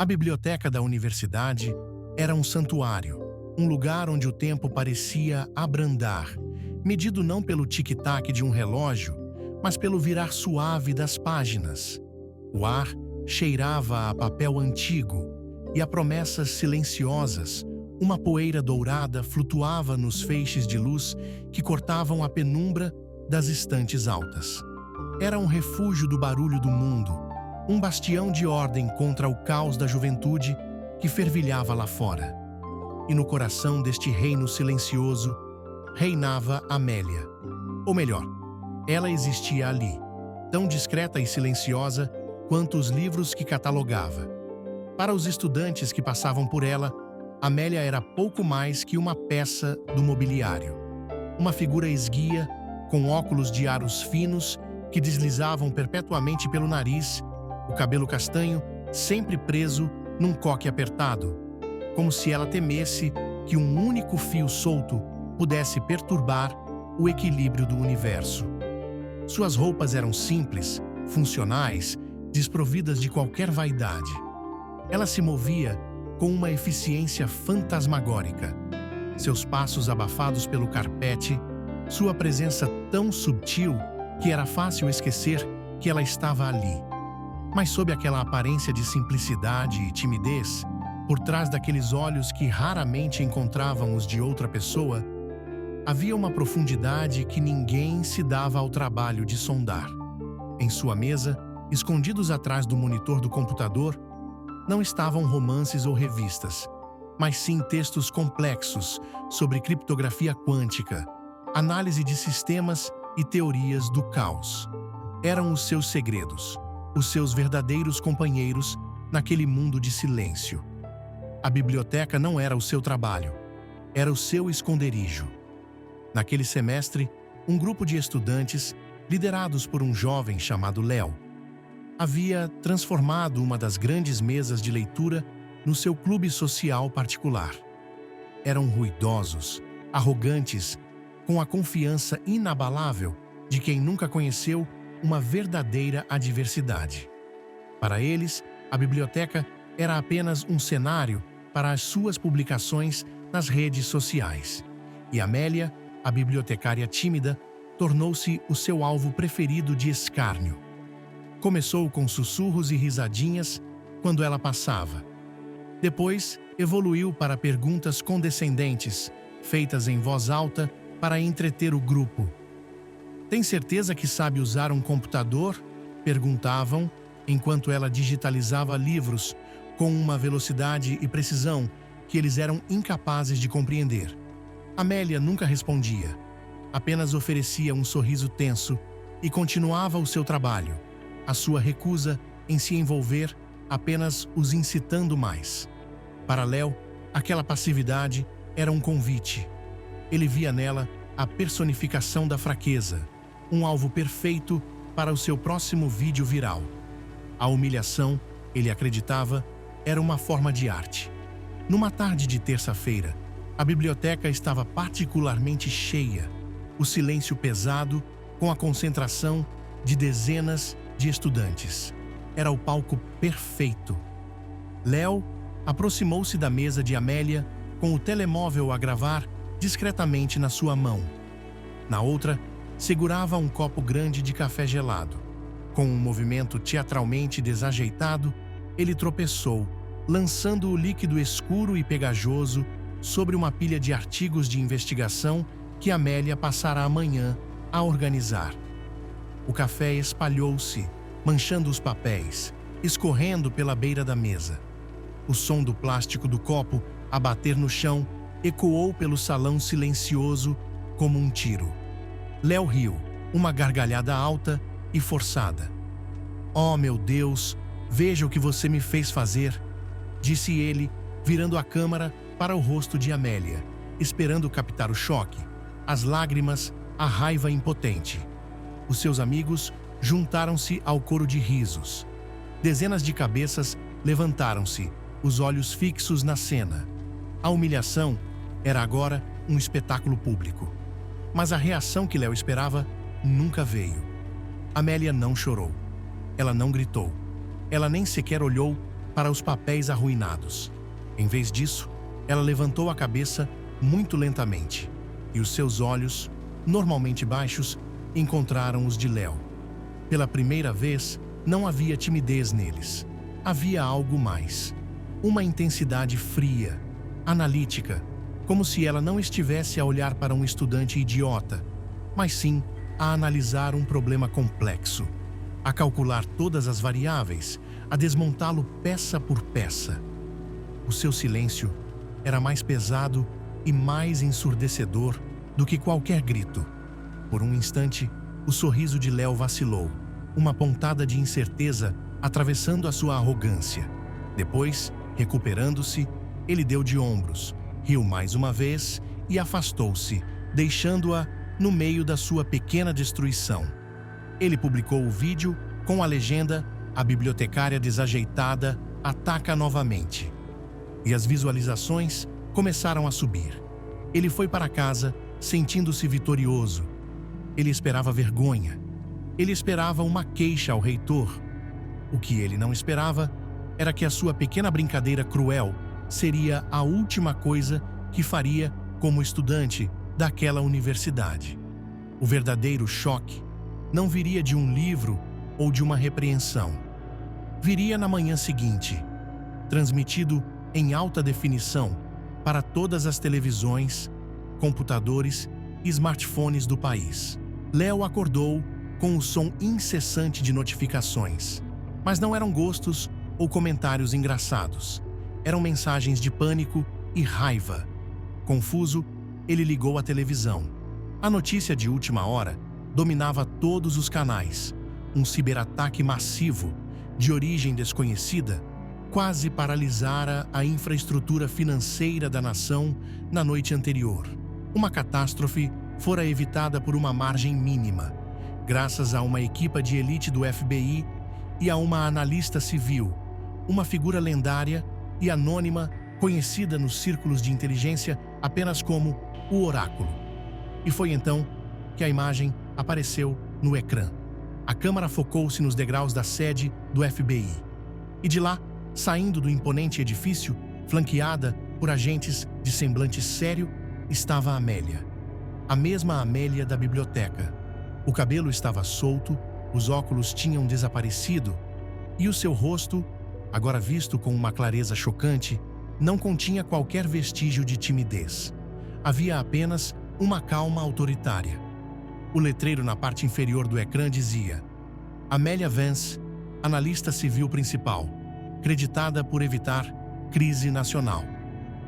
A biblioteca da universidade era um santuário, um lugar onde o tempo parecia abrandar, medido não pelo tic-tac de um relógio, mas pelo virar suave das páginas. O ar cheirava a papel antigo e a promessas silenciosas. Uma poeira dourada flutuava nos feixes de luz que cortavam a penumbra das estantes altas. Era um refúgio do barulho do mundo, um bastião de ordem contra o caos da juventude que fervilhava lá fora. E no coração deste reino silencioso reinava Amélia. Ou melhor, ela existia ali, tão discreta e silenciosa quanto os livros que catalogava. Para os estudantes que passavam por ela, Amélia era pouco mais que uma peça do mobiliário. Uma figura esguia, com óculos de aros finos que deslizavam perpetuamente pelo nariz, o cabelo castanho sempre preso num coque apertado, como se ela temesse que um único fio solto pudesse perturbar o equilíbrio do universo. Suas roupas eram simples, funcionais, desprovidas de qualquer vaidade. Ela se movia com uma eficiência fantasmagórica. Seus passos abafados pelo carpete, sua presença tão subtil que era fácil esquecer que ela estava ali. Mas sob aquela aparência de simplicidade e timidez, por trás daqueles olhos que raramente encontravam os de outra pessoa, havia uma profundidade que ninguém se dava ao trabalho de sondar. Em sua mesa, escondidos atrás do monitor do computador, não estavam romances ou revistas, mas sim textos complexos sobre criptografia quântica, análise de sistemas e teorias do caos. Eram os seus segredos, os seus verdadeiros companheiros naquele mundo de silêncio. A biblioteca não era o seu trabalho, era o seu esconderijo. Naquele semestre, um grupo de estudantes, liderados por um jovem chamado Léo, havia transformado uma das grandes mesas de leitura no seu clube social particular. Eram ruidosos, arrogantes, com a confiança inabalável de quem nunca conheceu uma verdadeira adversidade. Para eles, a biblioteca era apenas um cenário para as suas publicações nas redes sociais. E Amélia, a bibliotecária tímida, tornou-se o seu alvo preferido de escárnio. Começou com sussurros e risadinhas quando ela passava. Depois, evoluiu para perguntas condescendentes, feitas em voz alta para entreter o grupo. "Tem certeza que sabe usar um computador?" perguntavam, enquanto ela digitalizava livros com uma velocidade e precisão que eles eram incapazes de compreender. Amélia nunca respondia, apenas oferecia um sorriso tenso e continuava o seu trabalho. A sua recusa em se envolver apenas os incitando mais. Para Léo, aquela passividade era um convite. Ele via nela a personificação da fraqueza, um alvo perfeito para o seu próximo vídeo viral. A humilhação, ele acreditava, era uma forma de arte. Numa tarde de terça-feira, a biblioteca estava particularmente cheia, o silêncio pesado com a concentração de dezenas de estudantes. Era o palco perfeito. Léo aproximou-se da mesa de Amélia com o telemóvel a gravar discretamente na sua mão. Na outra, segurava um copo grande de café gelado. Com um movimento teatralmente desajeitado, ele tropeçou, lançando o líquido escuro e pegajoso sobre uma pilha de artigos de investigação que Amélia passará amanhã a organizar. O café espalhou-se, manchando os papéis, escorrendo pela beira da mesa. O som do plástico do copo a bater no chão ecoou pelo salão silencioso como um tiro. Léo riu, uma gargalhada alta e forçada. "Oh, meu Deus, veja o que você me fez fazer", disse ele, virando a câmera para o rosto de Amélia, esperando captar o choque, as lágrimas, a raiva impotente. Os seus amigos juntaram-se ao coro de risos. Dezenas de cabeças levantaram-se, os olhos fixos na cena. A humilhação era agora um espetáculo público. Mas a reação que Léo esperava nunca veio. Amélia não chorou. Ela não gritou. Ela nem sequer olhou para os papéis arruinados. Em vez disso, ela levantou a cabeça muito lentamente, e os seus olhos, normalmente baixos, encontraram os de Léo. Pela primeira vez, não havia timidez neles. Havia algo mais. Uma intensidade fria, analítica, como se ela não estivesse a olhar para um estudante idiota, mas sim a analisar um problema complexo, a calcular todas as variáveis, a desmontá-lo peça por peça. O seu silêncio era mais pesado e mais ensurdecedor do que qualquer grito. Por um instante, o sorriso de Léo vacilou, uma pontada de incerteza atravessando a sua arrogância. Depois, recuperando-se, ele deu de ombros, riu mais uma vez e afastou-se, deixando-a no meio da sua pequena destruição. Ele publicou o vídeo com a legenda "A bibliotecária desajeitada ataca novamente". E as visualizações começaram a subir. Ele foi para casa, sentindo-se vitorioso. Ele esperava vergonha. Ele esperava uma queixa ao reitor. O que ele não esperava era que a sua pequena brincadeira cruel seria a última coisa que faria como estudante daquela universidade. O verdadeiro choque não viria de um livro ou de uma repreensão. Viria na manhã seguinte, transmitido em alta definição para todas as televisões, computadores e smartphones do país. Léo acordou com o som incessante de notificações, mas não eram gostos ou comentários engraçados. Eram mensagens de pânico e raiva. Confuso, ele ligou a televisão. A notícia de última hora dominava todos os canais. Um ciberataque massivo, de origem desconhecida, quase paralisara a infraestrutura financeira da nação na noite anterior. Uma catástrofe fora evitada por uma margem mínima, graças a uma equipa de elite do FBI e a uma analista civil, uma figura lendária e anônima conhecida nos círculos de inteligência apenas como o Oráculo. E foi então que a imagem apareceu no ecrã. A câmera focou-se nos degraus da sede do FBI. E de lá, saindo do imponente edifício, flanqueada por agentes de semblante sério, estava Amélia. A mesma Amélia da biblioteca. O cabelo estava solto, os óculos tinham desaparecido e o seu rosto, agora visto com uma clareza chocante, não continha qualquer vestígio de timidez. Havia apenas uma calma autoritária. O letreiro na parte inferior do ecrã dizia: Amélia Vance, analista civil principal, creditada por evitar crise nacional.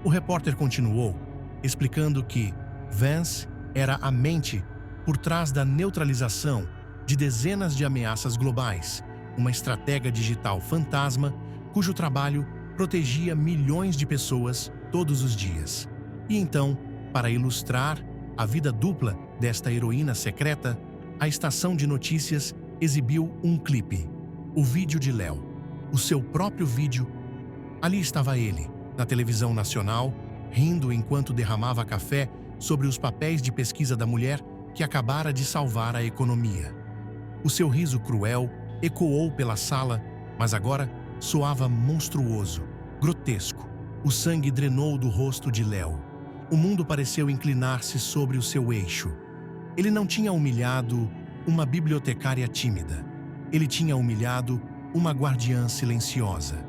O repórter continuou, explicando que Vance era a mente por trás da neutralização de dezenas de ameaças globais, uma estratégia digital fantasma cujo trabalho protegia milhões de pessoas todos os dias. E então, para ilustrar a vida dupla desta heroína secreta, a estação de notícias exibiu um clipe, o vídeo de Léo, o seu próprio vídeo. Ali estava ele, na televisão nacional, rindo enquanto derramava café sobre os papéis de pesquisa da mulher que acabara de salvar a economia. O seu riso cruel ecoou pela sala, mas agora soava monstruoso, grotesco. O sangue drenou do rosto de Léo. O mundo pareceu inclinar-se sobre o seu eixo. Ele não tinha humilhado uma bibliotecária tímida. Ele tinha humilhado uma guardiã silenciosa.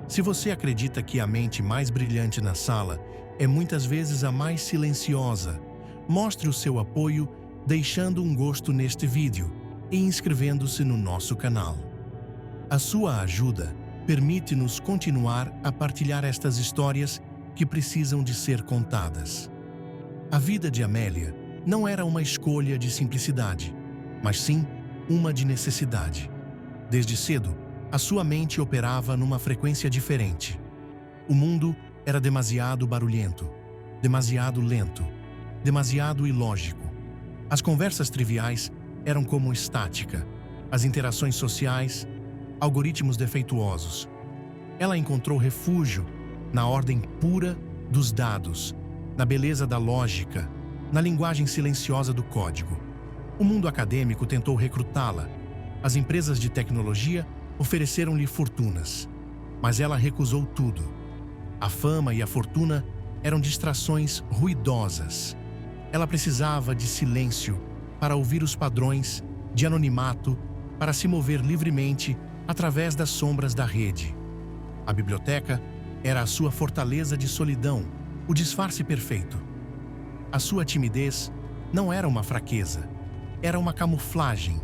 Se você acredita que a mente mais brilhante na sala é muitas vezes a mais silenciosa, mostre o seu apoio deixando um gosto neste vídeo e inscrevendo-se no nosso canal. A sua ajuda permite-nos continuar a partilhar estas histórias que precisam de ser contadas. A vida de Amélia não era uma escolha de simplicidade, mas sim uma de necessidade. Desde cedo, a sua mente operava numa frequência diferente. O mundo era demasiado barulhento, demasiado lento, demasiado ilógico. As conversas triviais eram como estática, as interações sociais, algoritmos defeituosos. Ela encontrou refúgio na ordem pura dos dados, na beleza da lógica, na linguagem silenciosa do código. O mundo acadêmico tentou recrutá-la. As empresas de tecnologia ofereceram-lhe fortunas. mas ela recusou tudo. A fama e a fortuna eram distrações ruidosas. Ela precisava de silêncio para ouvir os padrões, de anonimato para se mover livremente através das sombras da rede. A biblioteca era a sua fortaleza de solidão, o disfarce perfeito. A sua timidez não era uma fraqueza, era uma camuflagem,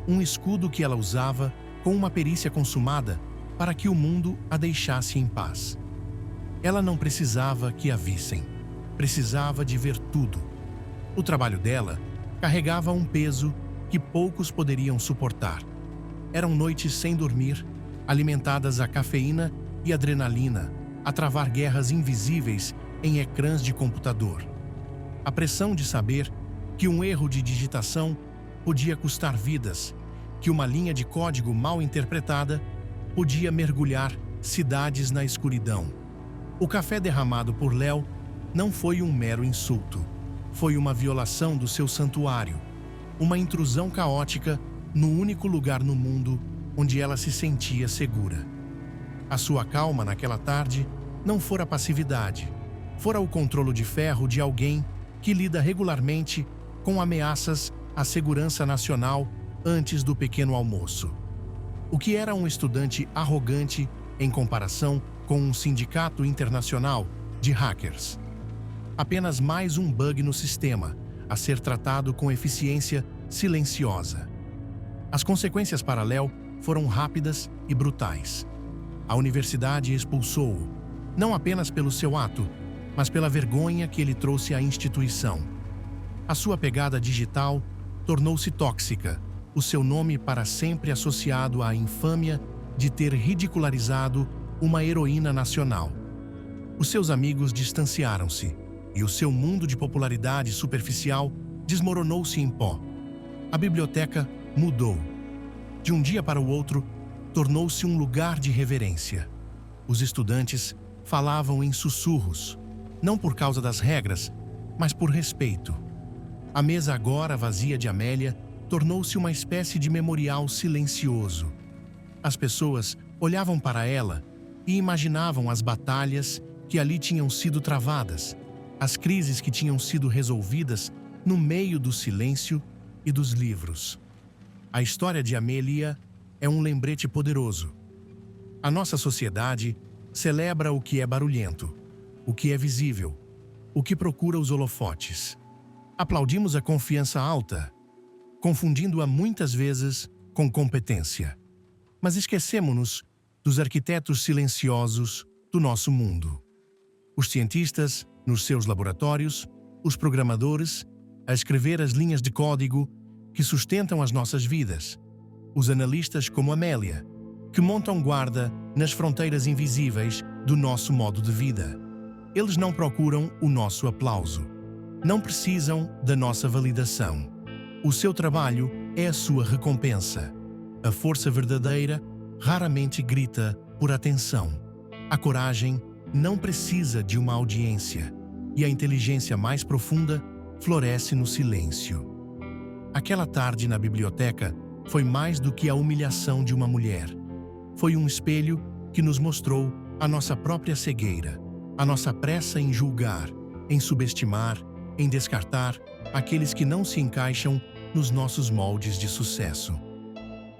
um escudo que ela usava com uma perícia consumada para que o mundo a deixasse em paz. Ela não precisava que a vissem, precisava de ver tudo. O trabalho dela carregava um peso que poucos poderiam suportar. Eram noites sem dormir, alimentadas a cafeína e adrenalina, a travar guerras invisíveis em ecrãs de computador. A pressão de saber que um erro de digitação podia custar vidas, que uma linha de código mal interpretada podia mergulhar cidades na escuridão. O café derramado por Léo não foi um mero insulto. Foi uma violação do seu santuário, uma intrusão caótica no único lugar no mundo onde ela se sentia segura. A sua calma naquela tarde não fora passividade, fora o controle de ferro de alguém que lida regularmente com ameaças à segurança nacional antes do pequeno almoço. O que era um estudante arrogante em comparação com um sindicato internacional de hackers? Apenas mais um bug no sistema, a ser tratado com eficiência silenciosa. As consequências para Léo foram rápidas e brutais. A universidade expulsou-o, não apenas pelo seu ato, mas pela vergonha que ele trouxe à instituição. A sua pegada digital tornou-se tóxica, o seu nome para sempre associado à infâmia de ter ridicularizado uma heroína nacional. Os seus amigos distanciaram-se, e o seu mundo de popularidade superficial desmoronou-se em pó. A biblioteca mudou. De um dia para o outro, tornou-se um lugar de reverência. Os estudantes falavam em sussurros, não por causa das regras, mas por respeito. A mesa agora vazia de Amélia tornou-se uma espécie de memorial silencioso. As pessoas olhavam para ela e imaginavam as batalhas que ali tinham sido travadas, as crises que tinham sido resolvidas no meio do silêncio e dos livros. A história de Amélia é um lembrete poderoso. A nossa sociedade celebra o que é barulhento, o que é visível, o que procura os holofotes. Aplaudimos a confiança alta, confundindo-a muitas vezes com competência. Mas esquecemos-nos dos arquitetos silenciosos do nosso mundo. Os cientistas nos seus laboratórios, os programadores a escrever as linhas de código que sustentam as nossas vidas, os analistas como Amélia, que montam guarda nas fronteiras invisíveis do nosso modo de vida. Eles não procuram o nosso aplauso, não precisam da nossa validação. O seu trabalho é a sua recompensa. A força verdadeira raramente grita por atenção. A coragem não precisa de uma audiência, e a inteligência mais profunda floresce no silêncio. Aquela tarde na biblioteca foi mais do que a humilhação de uma mulher. Foi um espelho que nos mostrou a nossa própria cegueira, a nossa pressa em julgar, em subestimar, em descartar aqueles que não se encaixam nos nossos moldes de sucesso.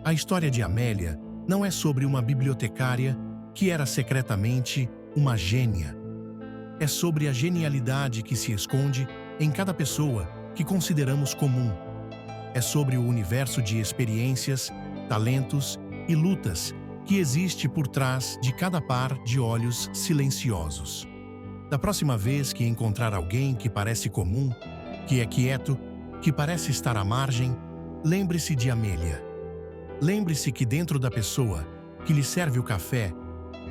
A história de Amélia não é sobre uma bibliotecária que era secretamente uma gênia. É sobre a genialidade que se esconde em cada pessoa que consideramos comum. É sobre o universo de experiências, talentos e lutas que existe por trás de cada par de olhos silenciosos. Da próxima vez que encontrar alguém que parece comum, que é quieto, que parece estar à margem, lembre-se de Amélia. Lembre-se que dentro da pessoa que lhe serve o café,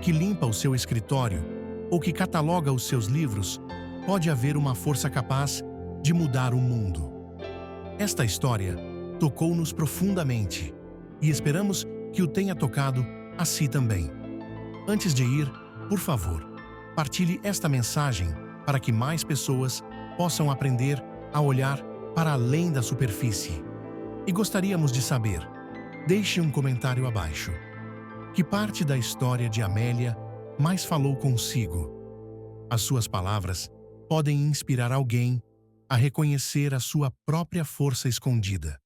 que limpa o seu escritório ou que cataloga os seus livros, pode haver uma força capaz de mudar o mundo. Esta história tocou-nos profundamente e esperamos que o tenha tocado a si também. Antes de ir, por favor, partilhe esta mensagem para que mais pessoas possam aprender a olhar para além da superfície. E gostaríamos de saber. Deixe um comentário abaixo. Que parte da história de Amélia mais falou consigo? As suas palavras podem inspirar alguém a reconhecer a sua própria força escondida.